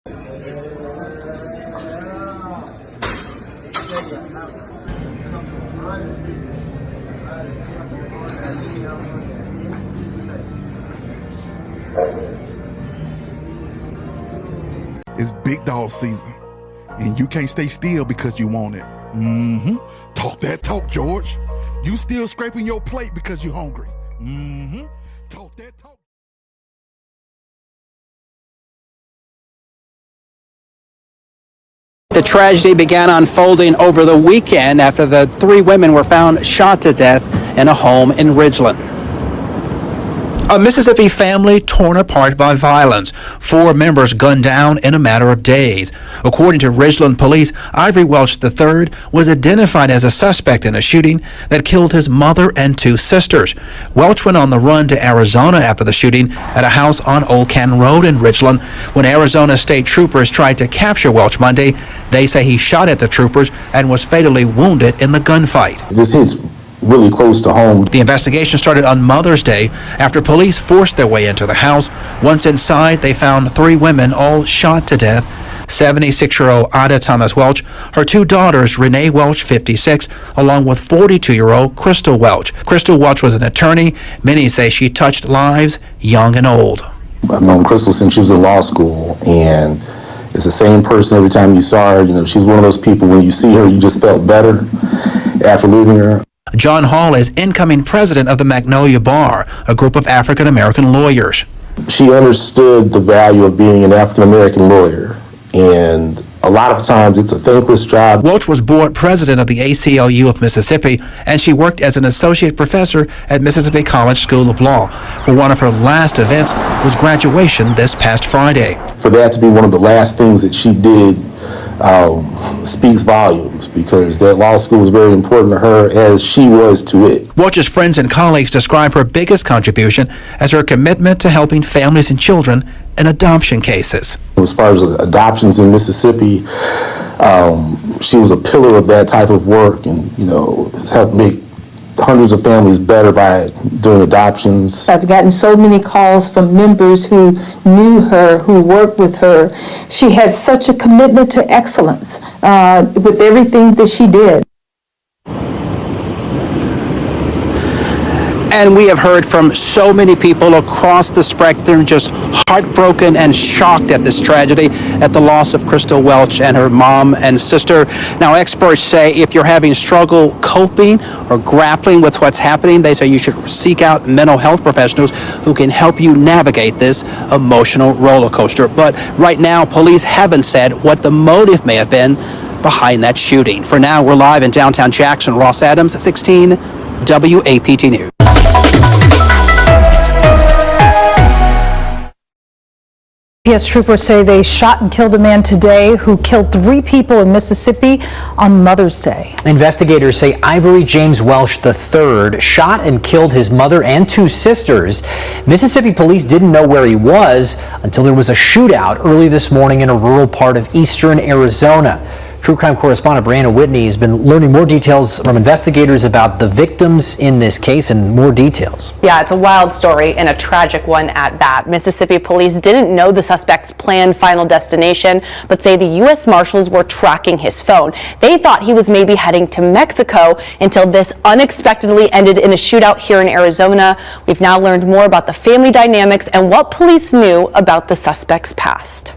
It's big dog season, and you can't stay still because you want it. Talk that talk, George. You still scraping your plate because you're hungry. Talk that talk. The tragedy began unfolding over the weekend after the three women were found shot to death in a home in Ridgeland. A Mississippi family torn apart by violence. 4 members gunned down in a matter of days. According to Ridgeland police, Ivory Welch III was identified as a suspect in a shooting that killed his mother and 2 sisters. Welch went on the run to Arizona after the shooting at a house on Old Canton Road in Ridgeland. When Arizona state troopers tried to capture Welch Monday, they say he shot at the troopers and was fatally wounded in the gunfight. This hits really close to home. The investigation started on Mother's Day after police forced their way into the house. Once inside, they found 3 women all shot to death. 76-year-old Ida Thomas Welch, her 2 daughters, Renee Welch, 56, along with 42-year-old Crystal Welch. Crystal Welch was an attorney. Many say she touched lives, young and old. I've known Crystal since she was in law school, and it's the same person every time you saw her. You know, she was one of those people, when you see her, you just felt better after leaving her. John Hall is incoming president of the Magnolia Bar, a group of African-American lawyers. She understood the value of being an African-American lawyer, and a lot of times it's a thankless job. Welch was board president of the ACLU of Mississippi, and she worked as an associate professor at Mississippi College School of Law, where one of her last events was graduation this past Friday. For that to be one of the last things that she did speaks volumes, because that law school was very important to her as she was to it. Welch's friends and colleagues describe her biggest contribution as her commitment to helping families and children in adoption cases. As far as adoptions in Mississippi, she was a pillar of that type of work, and has helped make hundreds of families better by doing adoptions. I've gotten so many calls from members who knew her, who worked with her. She had such a commitment to excellence with everything that she did. And we have heard from so many people across the spectrum, just heartbroken and shocked at this tragedy, at the loss of Crystal Welch and her mom and sister. Now, experts say if you're having struggle coping or grappling with what's happening, they say you should seek out mental health professionals who can help you navigate this emotional roller coaster. But right now, police haven't said what the motive may have been behind that shooting. For now, we're live in downtown Jackson. Ross Adams, 16 WAPT News. PS troopers say they shot and killed a man today who killed 3 people in Mississippi on Mother's Day. Investigators say Ivory James Welch III shot and killed his mother and 2 sisters. Mississippi police didn't know where he was until there was a shootout early this morning in a rural part of eastern Arizona. True crime correspondent Brianna Whitney has been learning more details from investigators about the victims in this case and more details. Yeah, it's a wild story and a tragic one at that. Mississippi police didn't know the suspect's planned final destination, but say the U.S. Marshals were tracking his phone. They thought he was maybe heading to Mexico until this unexpectedly ended in a shootout here in Arizona. We've now learned more about the family dynamics and what police knew about the suspect's past.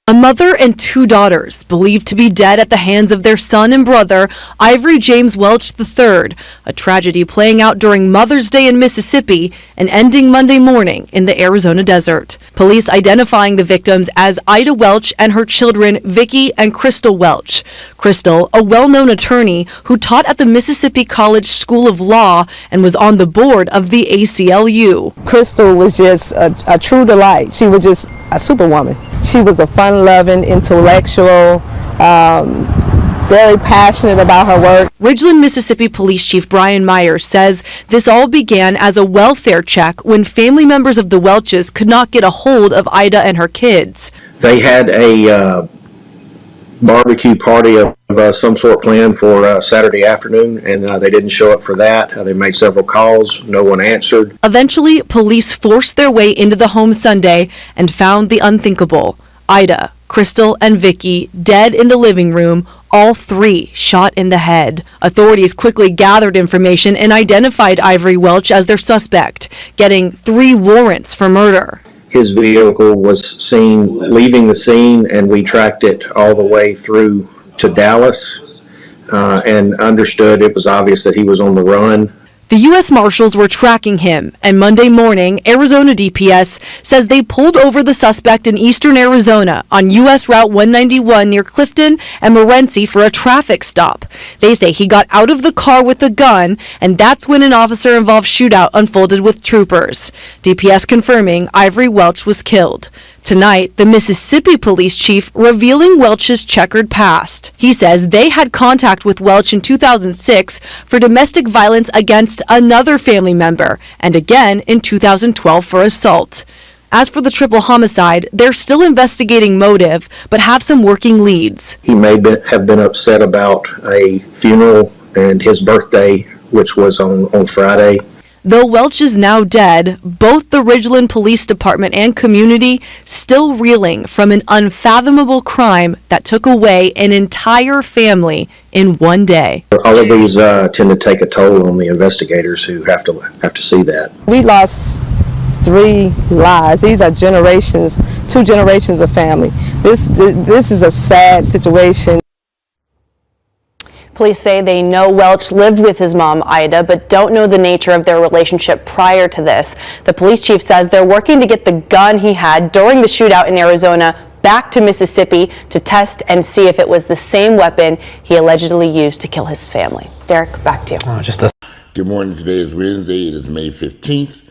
A mother and 2 daughters believed to be dead at the hands of their son and brother, Ivory James Welch III, a tragedy playing out during Mother's Day in Mississippi and ending Monday morning in the Arizona desert. Police identifying the victims as Ida Welch and her children, Vicky and Crystal Welch. Crystal, a well-known attorney who taught at the Mississippi College School of Law and was on the board of the ACLU. Crystal was just a true delight. She was just a superwoman. She was a fun-loving, intellectual, very passionate about her work. Ridgeland, Mississippi Police Chief Brian Myers says this all began as a welfare check when family members of the Welches could not get a hold of Ida and her kids. They had a barbecue party of some sort planned for Saturday afternoon, and they didn't show up for that. They made several calls. No one answered. Eventually, police forced their way into the home Sunday and found the unthinkable. Ida, Crystal and Vicky dead in the living room, all three shot in the head. Authorities quickly gathered information and identified Ivory Welch as their suspect, getting 3 warrants for murder. His vehicle was seen leaving the scene, and we tracked it all the way through to Dallas and understood it was obvious that he was on the run. The U.S. Marshals were tracking him, and Monday morning, Arizona DPS says they pulled over the suspect in eastern Arizona on U.S. Route 191 near Clifton and Morenci for a traffic stop. They say he got out of the car with a gun, and that's when an officer-involved shootout unfolded with troopers. DPS confirming Ivory Welch was killed. Tonight, the Mississippi police chief revealing Welch's checkered past. He says they had contact with Welch in 2006 for domestic violence against another family member, and again in 2012 for assault. As for the triple homicide, they're still investigating motive, but have some working leads. He may have been upset about a funeral and his birthday, which was on Friday. Though Welch is now dead, both the Ridgeland Police Department and community still reeling from an unfathomable crime that took away an entire family in one day. All of these tend to take a toll on the investigators who have to see that. We lost 3 lives. These are generations, 2 generations of family. This is a sad situation. Police say they know Welch lived with his mom, Ida, but don't know the nature of their relationship prior to this. The police chief says they're working to get the gun he had during the shootout in Arizona back to Mississippi to test and see if it was the same weapon he allegedly used to kill his family. Derek, back to you. Good morning. Today is Wednesday. It is May 15th.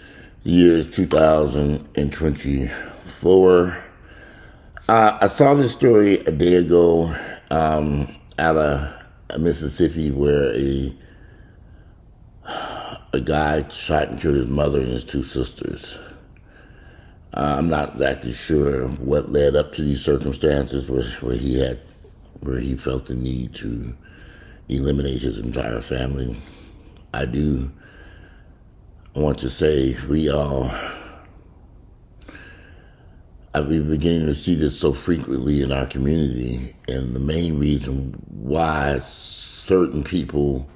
The year is 2024. I saw this story a day ago out of Mississippi where a guy shot and killed his mother and his 2 sisters. I'm not exactly sure what led up to these circumstances where he felt the need to eliminate his entire family. I want to say I've been beginning to see this so frequently in our community, and the main reason why certain people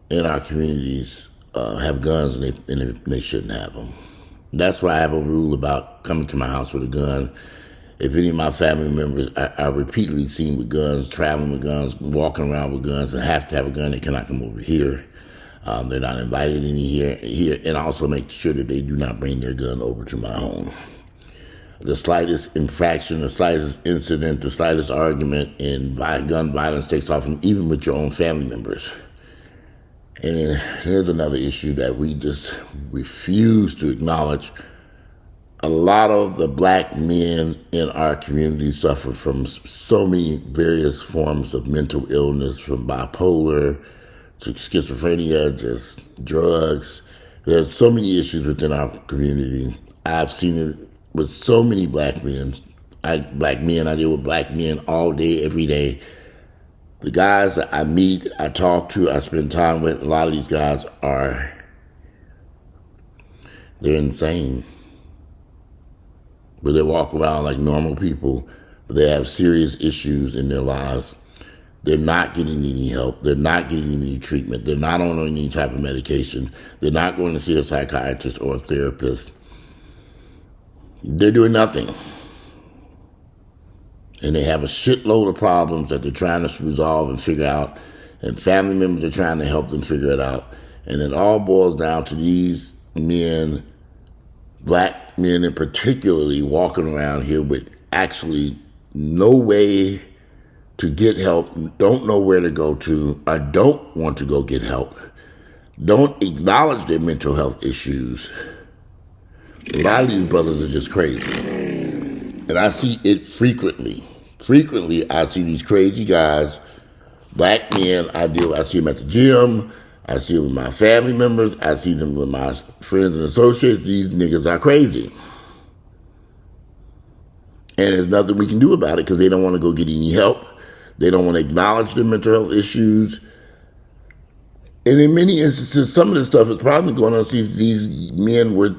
in our communities have guns and they shouldn't have them. That's why I have a rule about coming to my house with a gun. If any of my family members are repeatedly seen with guns, traveling with guns, walking around with guns, and have to have a gun, they cannot come over here. They're not invited in here, and also make sure that they do not bring their gun over to my home. The slightest infraction, the slightest incident, the slightest argument in gun violence takes off, even with your own family members. And then here's another issue that we just refuse to acknowledge. A lot of the black men in our community suffer from so many various forms of mental illness, from bipolar to schizophrenia, just drugs. There's so many issues within our community. I've seen it with so many black men. I deal with black men all day, every day. The guys that I meet, I talk to, I spend time with, a lot of these guys they're insane. But they walk around like normal people, but they have serious issues in their lives. They're not getting any help. They're not getting any treatment. They're not on any type of medication. They're not going to see a psychiatrist or a therapist. They're doing nothing. And they have a shitload of problems that they're trying to resolve and figure out, and family members are trying to help them figure it out. And it all boils down to these men, black men in particularly, walking around here with actually no way to get help, don't know where to go to, or don't want to go get help, don't acknowledge their mental health issues. A lot of these brothers are just crazy. And I see it frequently. Frequently, I see these crazy guys, black men. I see them at the gym. I see them with my family members. I see them with my friends and associates. These niggas are crazy. And there's nothing we can do about it because they don't want to go get any help. They don't want to acknowledge their mental health issues. And in many instances, some of this stuff is probably going on. These men with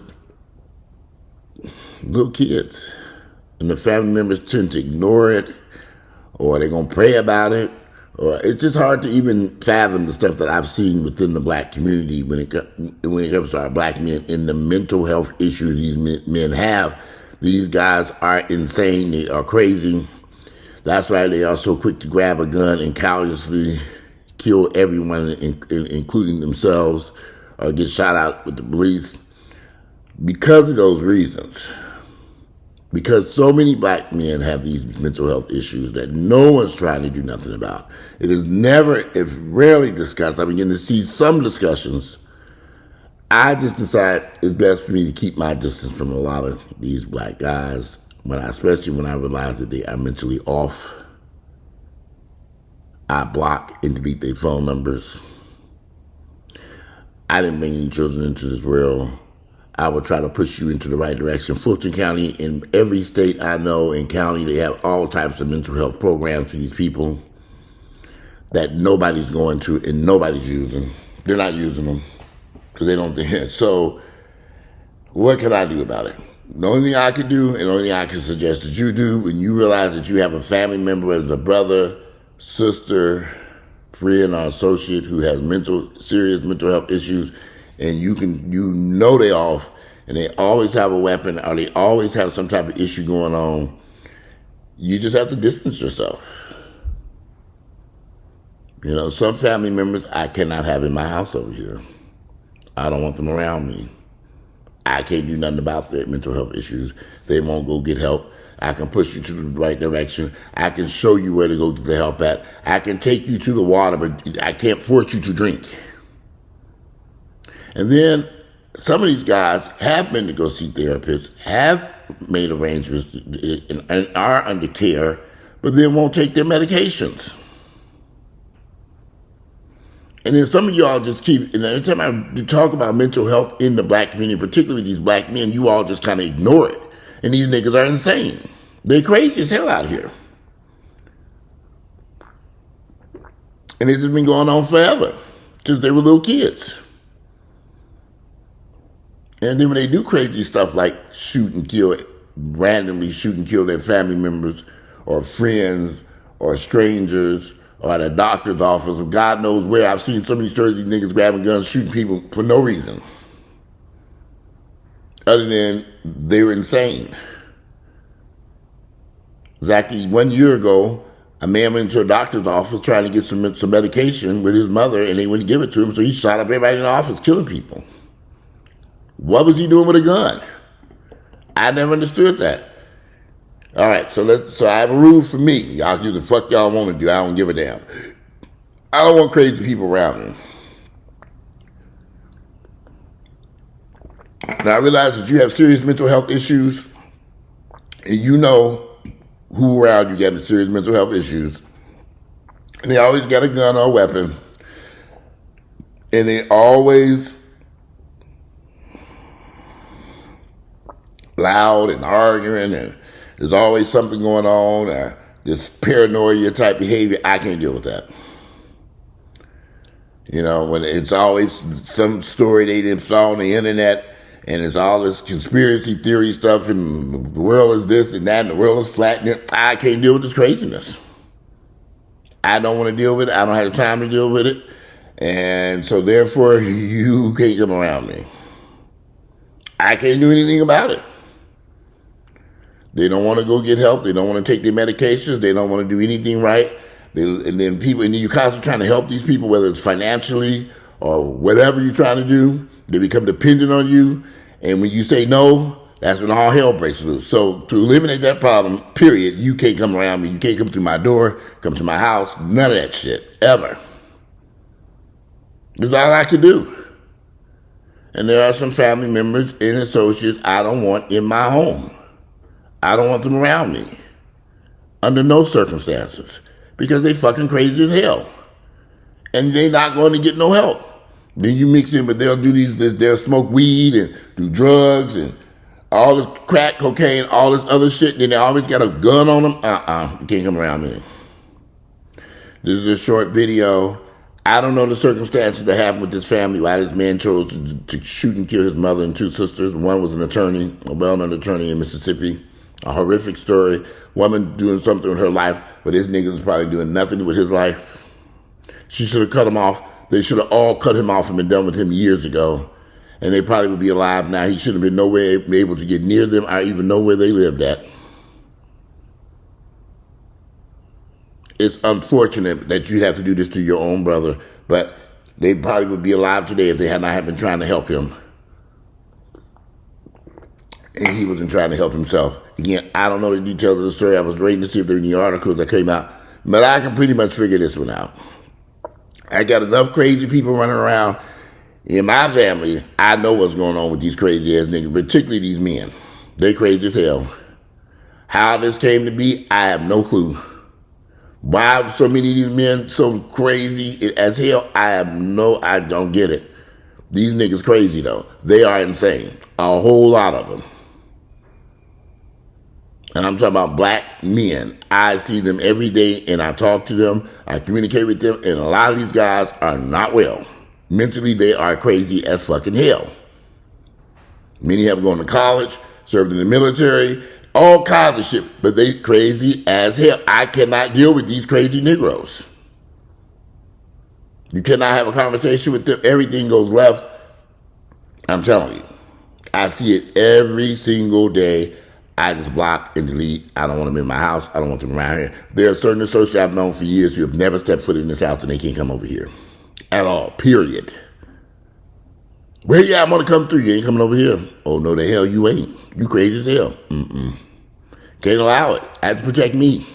little kids. and the family members tend to ignore it, or they're going to pray about it, or it's just hard to even fathom the stuff that I've seen within the black community when it comes to our black men and the mental health issues these men have. These guys are insane. They are crazy. That's why they are so quick to grab a gun and callously kill everyone, including themselves, or get shot out with the police. Because of those reasons, because so many black men have these mental health issues that no one's trying to do nothing about. It's rarely discussed. I'm beginning to see some discussions. I just decide it's best for me to keep my distance from a lot of these black guys, especially when I realize that they are mentally off. I block and delete their phone numbers. I didn't bring any children into this world. I will try to push you into the right direction. Fulton County, in every state I know and county, they have all types of mental health programs for these people that nobody's going to and nobody's using. They're not using them because they don't think it. So what can I do about it? The only thing I can do and the only thing I can suggest that you do when you realize that you have a family member, whether it's a brother, sister, friend, or associate who has serious mental health issues, and you know they off, and they always have a weapon, or they always have some type of issue going on, you just have to distance yourself. You know, some family members I cannot have in my house over here. I don't want them around me. I can't do nothing about their mental health issues. They won't go get help. I can push you to the right direction. I can show you where to go get the help at. I can take you to the water, but I can't force you to drink. And then some of these guys have been to go see therapists, have made arrangements, and are under care, but then won't take their medications. And then some of y'all just and every time I talk about mental health in the black community, particularly these black men, you all just kind of ignore it. And these niggas are insane. They're crazy as hell out here. And this has been going on forever, since they were little kids. And then when they do crazy stuff like randomly shoot and kill their family members or friends or strangers or at a doctor's office or God knows where, I've seen so many stories of these niggas grabbing guns, shooting people for no reason. Other than they were insane. Exactly 1 year ago, a man went into a doctor's office trying to get some medication with his mother, and they wouldn't give it to him, so he shot up everybody in the office, killing people. What was he doing with a gun? I never understood that. All right, so I have a rule for me. Y'all do the fuck y'all want to do. I don't give a damn. I don't want crazy people around me. Now I realize that you have serious mental health issues, and you know who around you got serious mental health issues, and they always got a gun or a weapon, and they always loud and arguing, and there's always something going on, or this paranoia type behavior. I can't deal with that. You know, when it's always some story they saw on the internet, and it's all this conspiracy theory stuff, and the world is this and that, and the world is flat. I can't deal with this craziness. I don't want to deal with it. I don't have the time to deal with it. And so therefore, you can't come around me. I can't do anything about it. They don't want to go get help. They don't want to take their medications. They don't want to do anything right. And then you're constantly trying to help these people, whether it's financially or whatever you're trying to do. They become dependent on you. And when you say no, that's when all hell breaks loose. So to eliminate that problem, period, you can't come around me. You can't come through my door, come to my house, none of that shit, ever. That's all I can do. And there are some family members and associates I don't want in my home. I don't want them around me. Under no circumstances. Because they fucking crazy as hell. And they not going to get no help. Then you mix in, but they'll do they'll smoke weed and do drugs and all this crack, cocaine, all this other shit. Then they always got a gun on them. You can't come around me. This is a short video. I don't know the circumstances that happened with this family, why this man chose to shoot and kill his mother and two sisters. One was an attorney, a well-known attorney in Mississippi. A horrific story. Woman doing something with her life, but this nigga was probably doing nothing with his life. She should have cut him off. They should have all cut him off and been done with him years ago. And they probably would be alive now. He should have been nowhere able to get near them or even know where they lived at. It's unfortunate that you have to do this to your own brother, but they probably would be alive today if they had not been trying to help him. And he wasn't trying to help himself. Again, I don't know the details of the story. I was waiting to see if there were any articles that came out, but I can pretty much figure this one out. I got enough crazy people running around in my family. I know what's going on with these crazy ass niggas, particularly these men. They crazy as hell. How this came to be, I have no clue. Why so many of these men so crazy as hell, I don't get it. These niggas crazy though. They are insane. A whole lot of them. And I'm talking about black men. I see them every day and I talk to them. I communicate with them. And a lot of these guys are not well. Mentally, they are crazy as fucking hell. Many have gone to college, served in the military, all kinds of shit, but they crazy as hell. I cannot deal with these crazy Negroes. You cannot have a conversation with them. Everything goes left. I'm telling you. I see it every single day. I just block and delete. I don't want them in my house. I don't want them around here. There are certain associates I've known for years who have never stepped foot in this house and they can't come over here. At all. Period. Where you at? I'm going to come through. You ain't coming over here. Oh, no, the hell you ain't. You crazy as hell. Can't allow it. I have to protect me.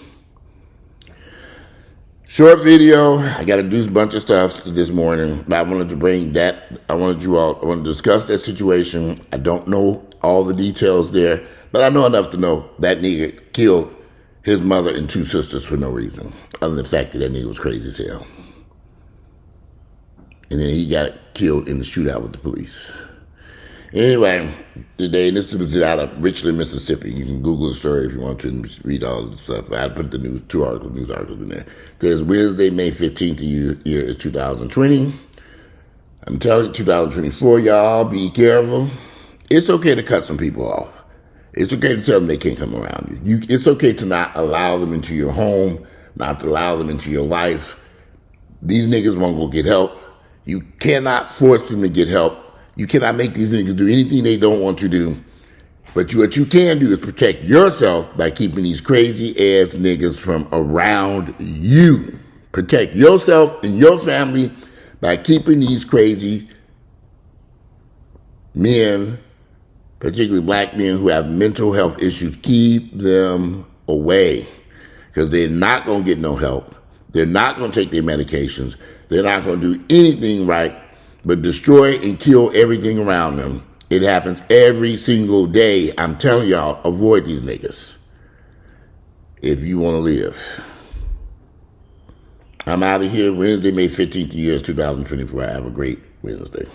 Short video. I got to do a bunch of stuff this morning, but I wanted to bring that. I want to discuss that situation. I don't know all the details there, but I know enough to know that nigga killed his mother and two sisters for no reason, other than the fact that nigga was crazy as hell. And then he got killed in the shootout with the police. Anyway, today, this was out of Ridgeland, Mississippi. You can Google the story if you want to and read all the stuff. I put the news articles in there. It says Wednesday, May 15th, the year is 2020. I'm telling you, 2024, y'all, be careful. It's okay to cut some people off. It's okay to tell them they can't come around you. It's okay to not allow them into your home, not to allow them into your life. These niggas won't go get help. You cannot force them to get help. You cannot make these niggas do anything they don't want to do. But what you can do is protect yourself by keeping these crazy ass niggas from around you. Protect yourself and your family by keeping these crazy men, particularly black men who have mental health issues, keep them away. Because they're not going to get no help. They're not going to take their medications. They're not going to do anything right but destroy and kill everything around them. It happens every single day. I'm telling y'all, avoid these niggas if you want to live. I'm out of here. Wednesday, May 15th, the year is 2024. Have a great Wednesday.